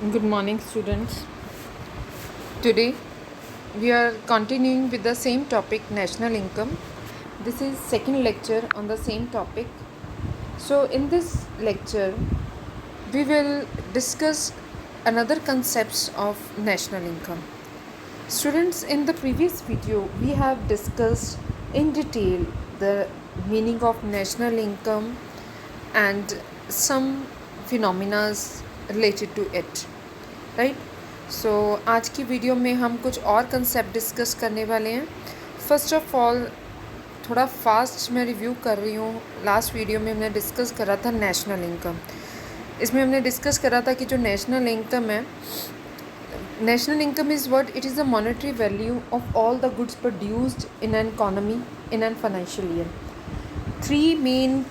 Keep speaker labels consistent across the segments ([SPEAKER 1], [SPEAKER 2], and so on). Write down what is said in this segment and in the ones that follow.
[SPEAKER 1] Good morning, students. Today we are continuing with the same topic, national income. This is second lecture on the same topic. So in this lecture we will discuss another concepts of national income. Students, in the previous video we have discussed in detail the meaning of national income and some phenomena related to it, right. So आज की video में हम कुछ और concept discuss करने वाले हैं. First of all थोड़ा फास्ट मैं रिव्यू कर रही हूँ. लास्ट वीडियो में हमने डिस्कस करा था नेशनल इनकम. इसमें हमने डिस्कस करा था कि जो नेशनल इनकम है, national income is what it is the monetary value of all the goods produced in an economy in an financial year. 3 main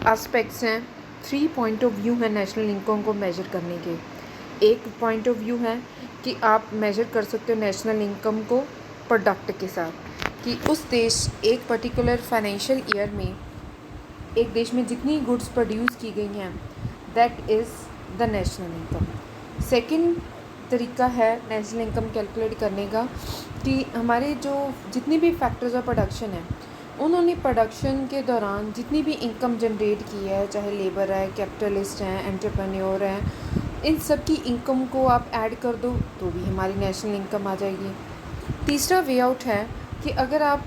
[SPEAKER 1] aspects हैं, 3 पॉइंट ऑफ व्यू हैं national income को major करने के. एक point of view है कि आप major कर सकते हो नेशनल इनकम को प्रोडक्ट के साथ, कि उस देश एक पर्टिकुलर फाइनेंशियल ईयर में एक देश में जितनी गुड्स प्रोड्यूस की गई हैं, that is the national income. Second तरीका है नेशनल इनकम कैलकुलेट करने का कि हमारे जो जितनी भी फैक्टर्स ऑफ प्रोडक्शन है, उन्होंने प्रोडक्शन के दौरान जितनी भी इनकम जनरेट की है, चाहे लेबर है, कैपिटलिस्ट हैं, एंटरप्रेन्योर हैं, इन सब की इनकम को आप ऐड कर दो तो भी हमारी नेशनल इनकम आ जाएगी. तीसरा वे आउट है कि अगर आप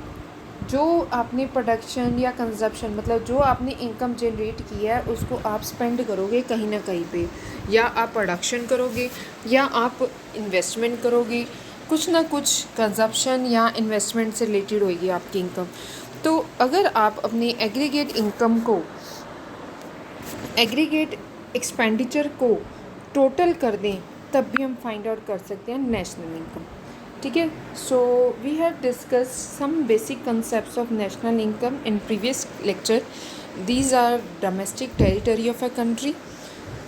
[SPEAKER 1] जो आपने प्रोडक्शन या कंजप्शन, मतलब जो आपने इनकम जनरेट की है, उसको आप स्पेंड करोगे कहीं ना कहीं पे, या आप प्रोडक्शन करोगे या आप इन्वेस्टमेंट करोगे, कुछ ना कुछ कंजप्शन या इन्वेस्टमेंट से रिलेटेड होगी आपकी इनकम. तो अगर आप अपनी एग्रीगेट इनकम को, एग्रीगेट एक्सपेंडिचर को टोटल कर दें, तब भी हम फाइंड आउट कर सकते हैं नेशनल इनकम. ठीक है. So we have discuss some basic concepts of national income in previous lecture. These are domestic territory of a country.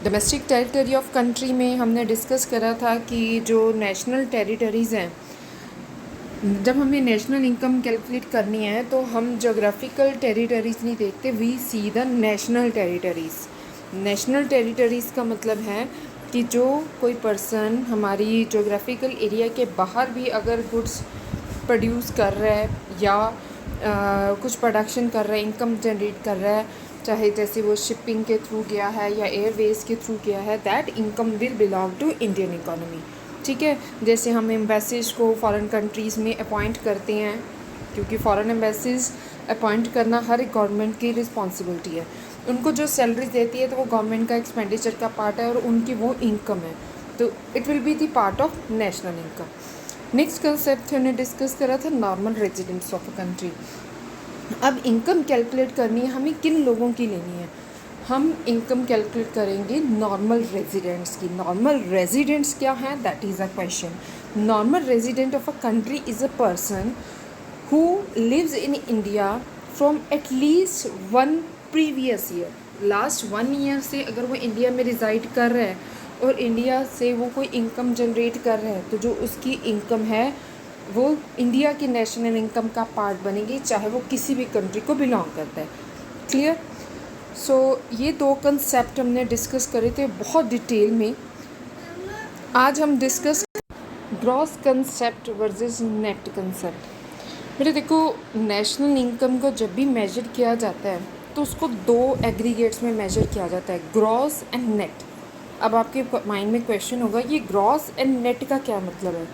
[SPEAKER 1] Domestic territory of country में हमने डिस्कस करा था कि जो नेशनल टेरिटरीज़ हैं, जब हमें नेशनल इनकम कैलकुलेट करनी है तो हम जोग्राफिकल टेरिटरीज़ नहीं देखते, we see the national territories. National territories का मतलब है कि जो कोई पर्सन हमारी जोग्राफिकल एरिया के बाहर भी अगर गुड्स प्रोड्यूस कर रहा है या कुछ प्रोडक्शन कर रहा है, इनकम जनरेट कर रहा है, चाहे जैसे वो शिपिंग के थ्रू गया है या एयरवेज के थ्रू गया है, that income will belong to Indian economy. ठीक है. जैसे हम एम्बेसीज को फॉरेन कंट्रीज़ में अपॉइंट करते हैं, क्योंकि फॉरेन एम्बेसीज अपॉइंट करना हर एक गवर्नमेंट की रिस्पॉन्सिबिलिटी है. उनको जो सैलरी देती है तो वो गवर्नमेंट का एक्सपेंडिचर का पार्ट है और उनकी वो इनकम है, तो it will be the part of national income. Next concept हमने डिस्कस करा था normal residents of a country. अब इनकम कैलकुलेट करनी है, हमें किन लोगों की लेनी है? हम इनकम कैलकुलेट करेंगे नॉर्मल रेजिडेंट्स की. नॉर्मल रेजिडेंट्स क्या हैं, that is a question. Normal resident of a country is a person who lives in India from at least 1 previous year. Last 1 year से अगर वो इंडिया में रिज़ाइड कर रहा है और इंडिया से वो कोई इनकम जनरेट कर रहा है, तो जो उसकी इनकम है वो इंडिया की नेशनल इनकम का पार्ट बनेगी, चाहे वो किसी भी कंट्री को बिलोंग करता है. क्लियर. सो ये 2 कंसेप्ट हमने डिस्कस करे थे बहुत डिटेल में. आज हम discuss gross concept versus net concept. मेरे देखो, नेशनल इनकम को जब भी मेजर किया जाता है तो उसको 2 एग्रीगेट्स में मेजर किया जाता है, ग्रॉस एंड नेट. अब आपके माइंड में क्वेश्चन होगा, ये ग्रॉस एंड नेट का क्या मतलब है?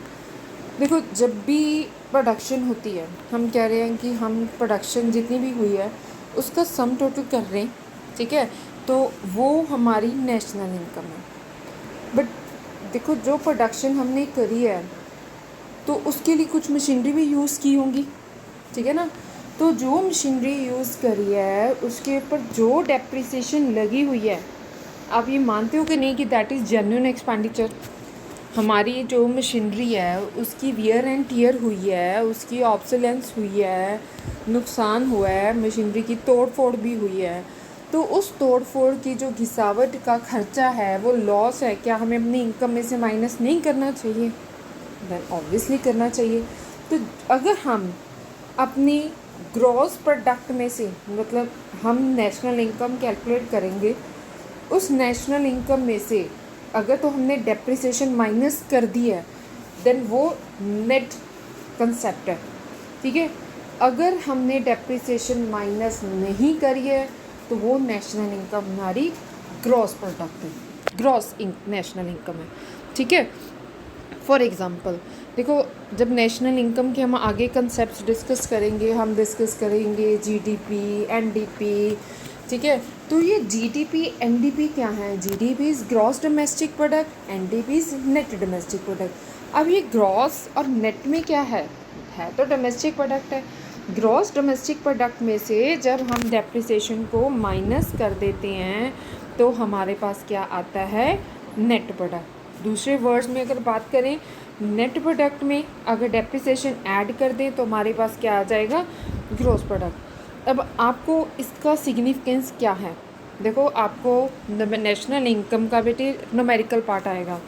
[SPEAKER 1] देखो, जब भी प्रोडक्शन होती है, हम कह रहे हैं कि हम प्रोडक्शन जितनी भी हुई है उसका सम टोटल कर रहे हैं, ठीक है, तो वो हमारी नेशनल इनकम है. बट देखो, जो प्रोडक्शन हमने करी है तो उसके लिए कुछ मशीनरी भी यूज़ की होंगी, ठीक है ना. तो जो मशीनरी यूज़ करी है उसके ऊपर जो डेप्रिसिएशन लगी हुई है, आप ये मानते हो कि नहीं कि दैट इज़ जेन्युइन एक्सपेंडिचर? हमारी जो मशीनरी है उसकी वियर एंड टियर हुई है, उसकी ऑब्सोलेंस हुई है, नुकसान हुआ है, मशीनरी की तोड़ फोड़ भी हुई है, तो उस तोड़ फोड़ की जो घिसावट का खर्चा है वो लॉस है, क्या हमें अपनी इनकम में से माइनस नहीं करना चाहिए? देन ऑब्वियसली करना चाहिए. तो अगर हम अपनी ग्रॉस प्रोडक्ट में से, मतलब हम नेशनल इनकम कैलकुलेट करेंगे, उस नेशनल इनकम में से अगर तो हमने डेप्रिसिएशन माइनस कर दी है देन वो नेट कंसेप्ट है, ठीक है। अगर हमने डेप्रिसिएशन माइनस नहीं करी है तो वो नेशनल इनकम हमारी ग्रॉस प्रोडक्ट है, ग्रॉस नेशनल इनकम है, ठीक है। फॉर एग्ज़ाम्पल देखो, जब नेशनल इनकम के हम आगे कंसेप्ट डिस्कस करेंगे, हम डिस्कस करेंगे जीडीपी, एनडीपी, ठीक है। तो ये जीडीपी एनडीपी क्या है? GDP is gross domestic product, NDP is net domestic product. अब ये ग्रॉस और नेट में क्या है तो डोमेस्टिक प्रोडक्ट है। ग्रॉस डोमेस्टिक प्रोडक्ट में से जब हम डेप्रिसिएशन को माइनस कर देते हैं तो हमारे पास क्या आता है? Net product. दूसरे वर्ड्स में अगर बात करें, नेट प्रोडक्ट में अगर डेप्रिसिएशन ऐड कर दें तो हमारे पास क्या आ जाएगा? Gross product. अब आपको इसका सिग्निफिकेंस क्या है? देखो, आपको नेशनल इनकम का बेटे न्यूमेरिकल पार्ट आएगा।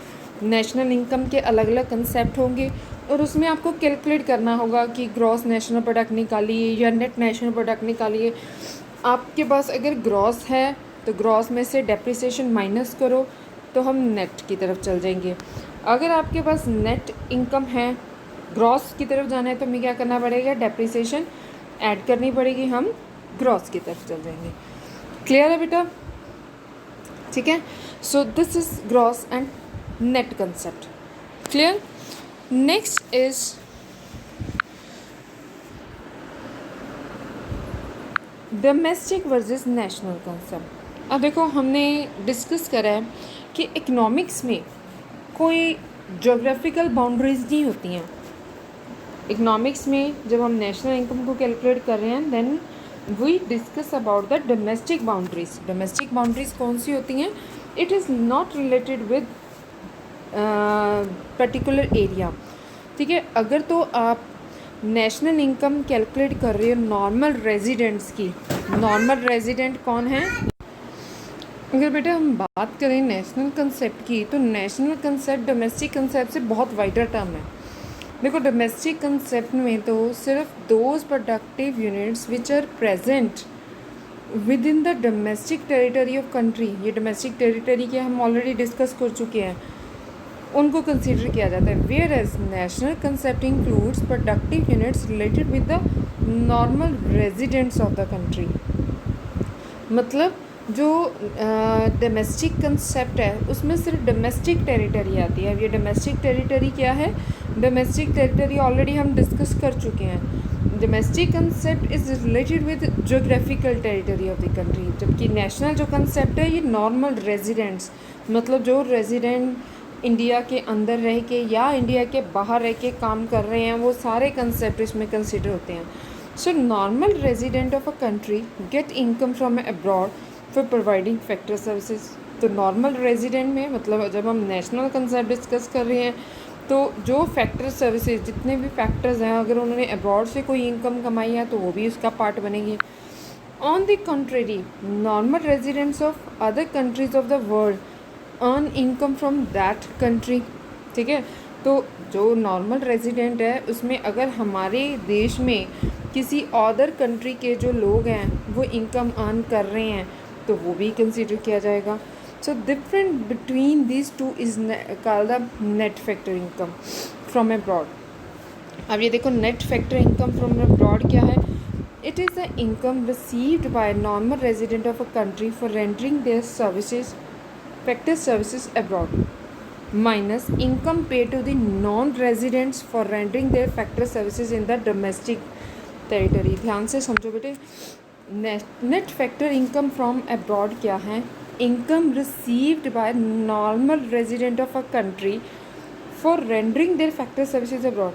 [SPEAKER 1] नेशनल इनकम के अलग अलग कंसेप्ट होंगे और उसमें आपको कैलकुलेट करना होगा कि ग्रॉस नेशनल प्रोडक्ट निकालिए या नेट नेशनल प्रोडक्ट निकालिए। आपके पास अगर ग्रॉस है तो ग्रॉस में से डेप्रिसिएशन माइनस करो तो हम नेट की तरफ चल जाएंगे। अगर आपके पास नेट इनकम है, ग्रॉस की तरफ जाना है तो हमें क्या करना पड़ेगा? डेप्रिसिएशन ऐड करनी पड़ेगी, हम ग्रॉस की तरफ चल जाएंगे। क्लियर है बेटा? ठीक है। So this is gross and net concept. Clear? Next is domestic versus national concept. अब देखो, हमने डिस्कस करा है कि इकोनॉमिक्स में कोई जोग्राफिकल बाउंड्रीज नहीं होती हैं। इकोनॉमिक्स में जब हम नेशनल इनकम को कैलकुलेट कर रहे हैं then we discuss about the domestic boundaries. Domestic boundaries कौन सी होती हैं? It is not related with particular area, ठीक है। अगर तो आप नेशनल इनकम कैलकुलेट कर रहे हो नॉर्मल रेजिडेंट्स की, नॉर्मल रेजिडेंट कौन है? अगर बेटा हम बात करें नेशनल कंसेप्ट की तो नेशनल कंसेप्ट डोमेस्टिक कंसेप्ट से बहुत वाइडर टर्म है। देखो, डोमेस्टिक कंसेप्ट में तो सिर्फ those productive units which are present within the domestic territory of country, ये डोमेस्टिक टेरिटरी के हम ऑलरेडी डिस्कस कर चुके हैं, उनको कंसीडर किया जाता है। Whereas national concept includes productive units related with the normal residents of the country. मतलब जो डोमेस्टिक कंसेप्ट है उसमें सिर्फ डोमेस्टिक टेरिटरी आती है। अब ये डोमेस्टिक टेरिटरी क्या है? डोमेस्टिक टेरिटरी ऑलरेडी हम डिस्कस कर चुके हैं। Domestic concept is related with geographical territory of the country, जबकि नेशनल जो कंसेप्ट है ये नॉर्मल रेजिडेंट्स, मतलब जो रेजिडेंट इंडिया के अंदर रह के या इंडिया के बाहर रह के काम कर रहे हैं वो सारे कंसेप्ट इसमें कंसिडर होते हैं। So normal resident of a country gate income from abroad for providing factor services. तो नॉर्मल रेजिडेंट में मतलब जब हम नेशनल कंसेप्ट डिस्कस कर रहे हैं तो जो फैक्टर सर्विसेज, जितने भी फैक्टर्स हैं, अगर उन्होंने अब्रॉड से कोई इनकम कमाई है तो वो भी उसका पार्ट बनेगी। On the country, normal residents of other countries of the world earn income from that country, ठीक है। तो जो नॉर्मल रेजिडेंट है उसमें अगर हमारे देश में किसी अदर कंट्री के जो लोग हैं वो इनकम अर्न कर रहे हैं तो वो भी कंसीडर किया जाएगा। So different between this two is called the net factor income from abroad. अब ये देखो, net factor income from abroad क्या है? It is the income received by normal resident of a country for rendering their services, factor services abroad, minus income paid to the non residents for rendering their factor services in the domestic territory. ध्यान से समझो बेटे, net factor income from abroad क्या है? Income received by normal resident of a country for rendering their factor services abroad.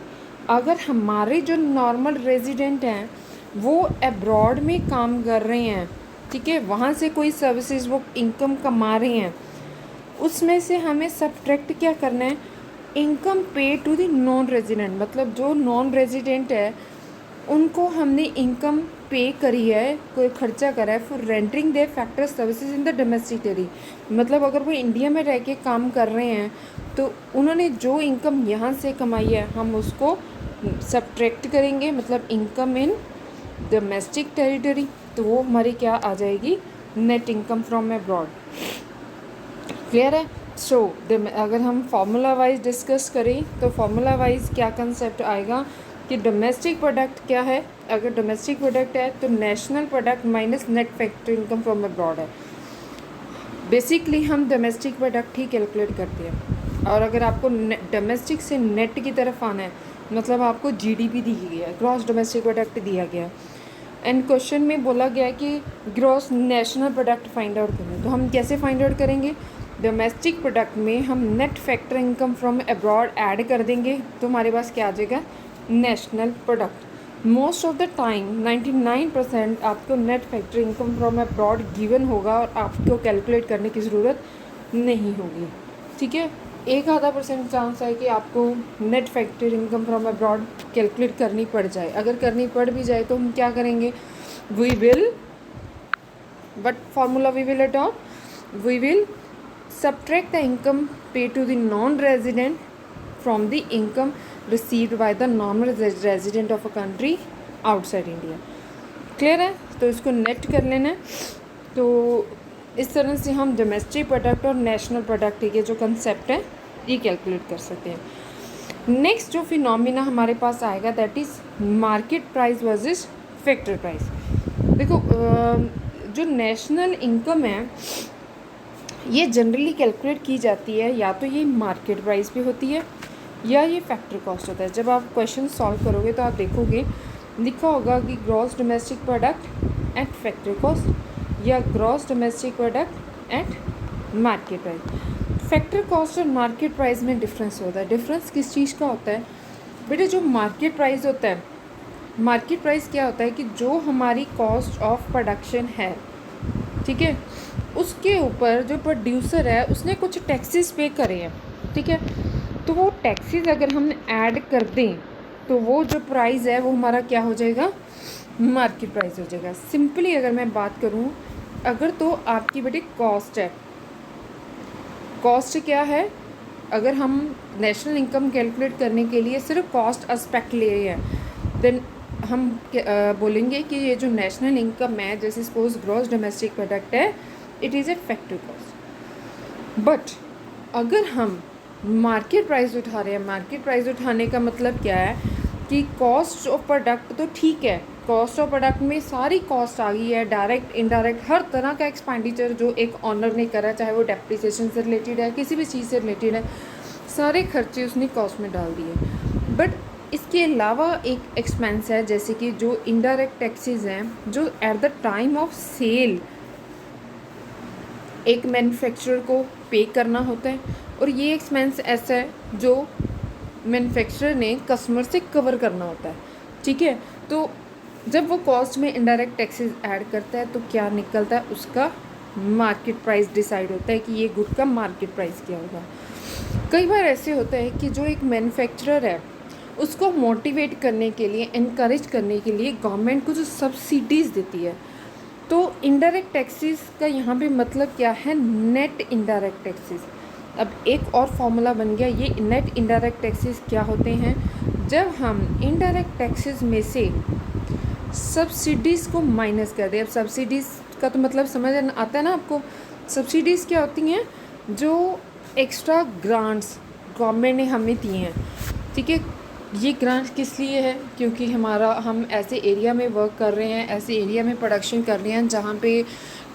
[SPEAKER 1] अगर हमारे जो normal resident हैं वो अब्रॉड में काम कर रहे हैं, ठीक है, वहाँ से कोई सर्विसेज वो इनकम कमा रहे हैं, उसमें से हमें सब्ट्रैक्ट क्या करना है? Income paid to the non resident. मतलब जो नॉन रेजिडेंट है उनको हमने इनकम पे करी है, कोई खर्चा करा है for rendering their factor services in the domestic territory. मतलब अगर वो इंडिया में रह के काम कर रहे हैं तो उन्होंने जो इनकम यहाँ से कमाई है हम उसको सब्ट्रैक्ट करेंगे, मतलब इनकम इन डोमेस्टिक टेरिटरी, तो वो हमारी क्या आ जाएगी? Net income from abroad. Clear है? सो अगर हम फार्मूला वाइज डिस्कस करें तो फार्मूला वाइज क्या कंसेप्ट आएगा कि डोमेस्टिक प्रोडक्ट क्या है, अगर डोमेस्टिक प्रोडक्ट है तो national product minus net factory income from abroad है। बेसिकली हम डोमेस्टिक प्रोडक्ट ही कैलकुलेट करते हैं, और अगर आपको डोमेस्टिक से नेट की तरफ आना है मतलब आपको जीडीपी दी गई है, ग्रॉस डोमेस्टिक प्रोडक्ट दिया गया है, एंड क्वेश्चन में बोला गया है कि gross national product find out करें, तो हम कैसे फाइंड आउट करेंगे? डोमेस्टिक प्रोडक्ट में हम net factor income from abroad add कर देंगे तो हमारे पास क्या आ जाएगा? National product. Most of the time 99% आपको net factor income from abroad given होगा और आपको कैलकुलेट करने की ज़रूरत नहीं होगी, ठीक है। 1-आधा% चांस है कि आपको net factor income from abroad calculate करनी पड़ जाए। अगर करनी पड़ भी जाए तो हम क्या करेंगे? We will, what formula we will adopt? We will subtract the income paid to the non-resident from the income received by the normal resident of a country outside India। Clear है? तो इसको नेट कर लेना है। तो इस तरह से हम डोमेस्टिक प्रोडक्ट और नेशनल प्रोडक्ट के जो कंसेप्ट है ये कैलकुलेट कर सकते हैं। नेक्स्ट जो फिनोमिना हमारे पास आएगा that is market price versus factor price. देखो जो नेशनल इनकम है ये जनरली कैलकुलेट की जाती है, या तो ये मार्केट प्राइस पे होती है या ये फैक्टर कॉस्ट होता है। जब आप क्वेश्चन सॉल्व करोगे तो आप देखोगे लिखा होगा कि gross domestic product at factor cost या gross domestic product at market price. Factor cost और मार्केट प्राइस में डिफरेंस होता है। डिफरेंस किस चीज़ का होता है बेटे? जो मार्केट प्राइस होता है, मार्केट प्राइस क्या होता है कि जो हमारी कॉस्ट ऑफ प्रोडक्शन है, ठीक है, उसके ऊपर जो प्रोड्यूसर है उसने कुछ टैक्सेस पे करे हैं, ठीक है, तो वो टैक्सेस अगर हम ऐड कर दें तो वो जो प्राइस है वो हमारा क्या हो जाएगा? मार्केट प्राइस हो जाएगा। सिंपली अगर मैं बात करूं, अगर तो आपकी बेटी कॉस्ट है, कॉस्ट क्या है? अगर हम नेशनल इनकम कैलकुलेट करने के लिए सिर्फ कॉस्ट एस्पेक्ट ले रहे हैं देन हम बोलेंगे कि ये जो नेशनल इनकम है, जैसे सपोज ग्रॉस डोमेस्टिक प्रोडक्ट है, it is a factor cost. But अगर हम मार्केट प्राइस उठा रहे हैं, मार्केट प्राइस उठाने का मतलब क्या है कि कॉस्ट ऑफ प्रोडक्ट तो ठीक है, कॉस्ट ऑफ प्रोडक्ट में सारी कॉस्ट आ गई है, डायरेक्ट इनडायरेक्ट हर तरह का एक्सपेंडिचर जो एक ऑनर ने करा, चाहे वो डेप्रिसिएशन से रिलेटेड है, किसी भी चीज़ से रिलेटेड है, सारे खर्चे उसने कॉस्ट में डाल दिए। बट इसके अलावा एक एक्सपेंस है जैसे कि जो इनडायरेक्ट टैक्सेस हैं जो at the time of sale एक मैन्युफैक्चरर को पे करना होता है, और ये एक्सपेंस ऐसा है जो मैन्युफैक्चरर ने कस्टमर से कवर करना होता है, ठीक है। तो जब वो कॉस्ट में इनडायरेक्ट टैक्सेस ऐड करता है तो क्या निकलता है? उसका मार्केट प्राइस डिसाइड होता है कि ये गुड का मार्केट प्राइस क्या होगा। कई बार ऐसे होता है कि जो एक मैन्युफैक्चरर है उसको मोटिवेट करने के लिए, इनकरेज करने के लिए गवर्नमेंट कुछ सब्सिडीज़ देती है। तो इनडायरेक्ट टैक्सेस का यहाँ पे मतलब क्या है? Net indirect taxes. अब एक और फॉर्मूला बन गया, ये नेट इनडायरेक्ट टैक्सेस क्या होते हैं? जब हम इनडायरेक्ट टैक्सेस में से सब्सिडीज़ को माइनस कर दें। अब सब्सिडीज़ का तो मतलब समझ आता है ना आपको? सब्सिडीज़ क्या होती हैं? जो एक्स्ट्रा ग्रांट्स गवर्नमेंट ने हमें दिए हैं, ठीक है। ये ग्रांट किस लिए है? क्योंकि हम ऐसे एरिया में वर्क कर रहे हैं, ऐसे एरिया में प्रोडक्शन कर रहे हैं जहाँ पे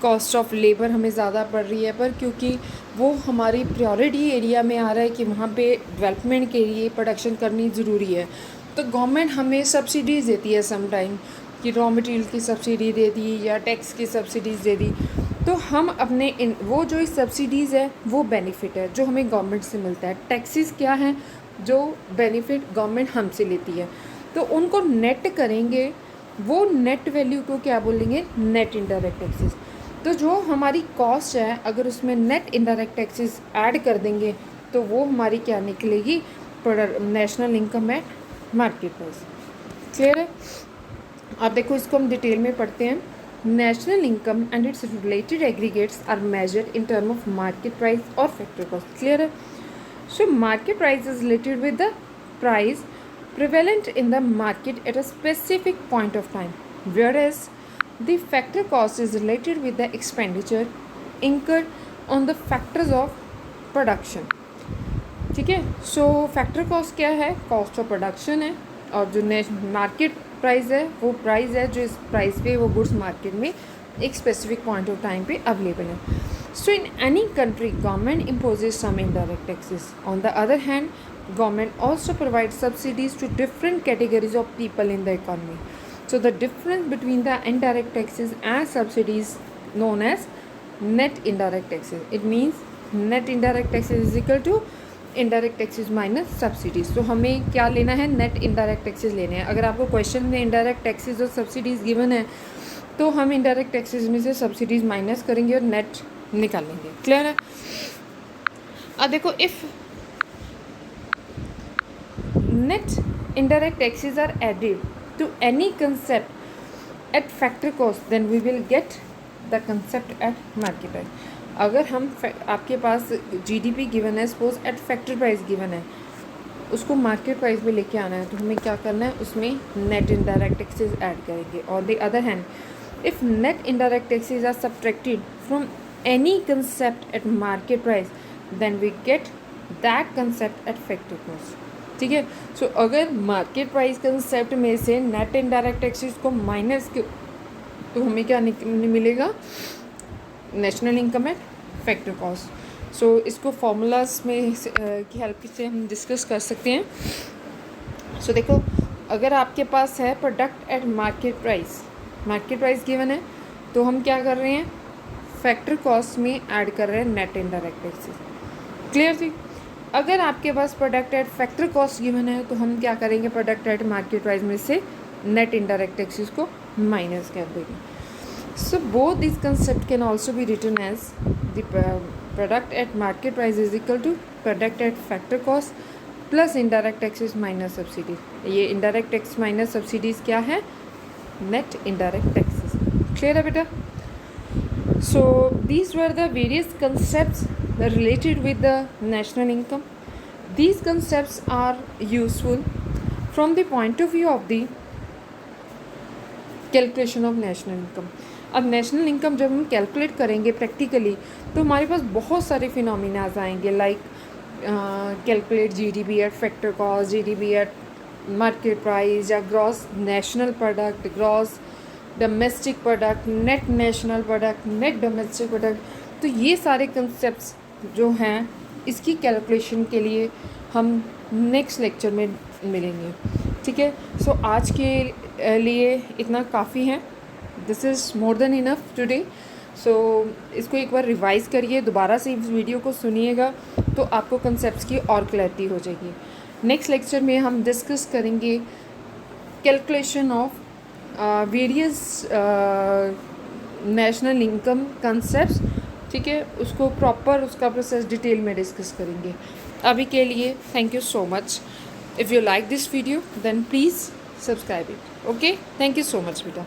[SPEAKER 1] कॉस्ट ऑफ लेबर हमें ज़्यादा पड़ रही है, पर क्योंकि वो हमारी प्रायोरिटी एरिया में आ रहा है कि वहाँ पे डेवलपमेंट के लिए प्रोडक्शन करनी ज़रूरी है, तो गवर्नमेंट हमें सब्सिडीज़ देती है सम टाइम, कि रॉ मटेरियल की सब्सिडी दे दी या टैक्स की सब्सिडीज़ दे दी। तो हम अपने वो जो सब्सिडीज़ है वो बेनिफिट है जो हमें गवर्नमेंट से मिलता है। टैक्सेस क्या है? जो बेनिफिट गवर्नमेंट हमसे लेती है, तो उनको नेट करेंगे, वो नेट वैल्यू को क्या बोलेंगे? Net indirect taxes. तो जो हमारी कॉस्ट है अगर उसमें नेट इनडायरेक्ट टैक्सेस ऐड कर देंगे तो वो हमारी क्या निकलेगी? National income at market price. Clear है? आप देखो इसको हम डिटेल में पढ़ते हैं। National income and its related aggregates are measured in term of market price और फैक्टर कॉस्ट। क्लियर है? So market price is related with the price prevalent in the market at a specific point of time, whereas the factor cost is related with the expenditure incurred on the factors of production. ठीक है, सो factor cost क्या है? Cost of production है, और जो market price है वो price है जो इस प्राइस पे वो गुड्स मार्केट में एक स्पेसिफिक पॉइंट ऑफ टाइम पे अवेलेबल है। So in any country government imposes some indirect taxes. On the other hand government also provide subsidies to different categories of people in the economy. So the difference between the indirect taxes and subsidies known as net indirect taxes. It means net indirect taxes is equal to indirect taxes minus subsidies. तो हमें क्या लेना है? net indirect taxes लेने हैं। अगर आपको question में indirect taxes और subsidies given है तो हम indirect taxes में से subsidies माइनस करेंगे और net निकालेंगे। क्लियर है? अब देखो, if net indirect taxes are added to any concept at factor cost, then we will get the concept at market price. अगर हम आपके पास GDP गिवन है, suppose eight factor price given है, उसको मार्केट प्राइस में लेके आना है तो हमें क्या करना है? उसमें नेट इनडायरेक्ट टैक्सेस ऐड करेंगे। On the other hand if net indirect taxes are subtracted from any concept at market price, then we get that concept at factor cost. ठीक है, सो अगर मार्केट प्राइस कंसेप्ट में से net indirect taxes को minus तो हमें क्या मिलेगा? National income at factor cost. So इसको फॉर्मूलाज में की हेल्प से हम डिस्कस कर सकते हैं। सो देखो, अगर आपके पास है product at market price given है तो हम क्या कर रहे हैं? फैक्टर कॉस्ट में ऐड कर रहे हैं नेट इनडायरेक्ट टैक्सेस। क्लियर थी? अगर आपके पास product at factor cost given है तो हम क्या करेंगे? प्रोडक्ट एट मार्केट प्राइस में से नेट इनडायरेक्ट टैक्सेस को माइनस कर देंगे। So both this concept can also be written as the product at market price is equal to product at factor cost plus indirect taxes minus subsidies. ये indirect tax minus subsidies क्या है? Net indirect taxes. Clear है बेटा? So these were the various concepts related with the national income. These concepts are useful from the point of view of the calculation of national income. अब national income जब हम calculate करेंगे practically तो हमारे पास बहुत सारे फिनोमिना आएंगे, like calculate GDP at factor cost, GDP at market price, या gross national product, gross domestic product, net national product, net domestic product. तो ये सारे कंसेप्ट्स जो हैं इसकी कैलकुलेशन के लिए हम नेक्स्ट लेक्चर में मिलेंगे। ठीक है, सो आज के लिए इतना काफ़ी है। This is more than enough today. So इसको एक बार रिवाइज़ करिए, दोबारा से इस वीडियो को सुनिएगा तो आपको कंसेप्ट्स की और क्लैरिटी हो जाएगी। नेक्स्ट लेक्चर में हम डिस्कस करेंगे calculation of various national income concepts. ठीक है, उसको प्रॉपर उसका प्रोसेस डिटेल में डिस्कस करेंगे। अभी के लिए thank you so much. If you like this video then please subscribe it. Okay, thank you so much बेटा।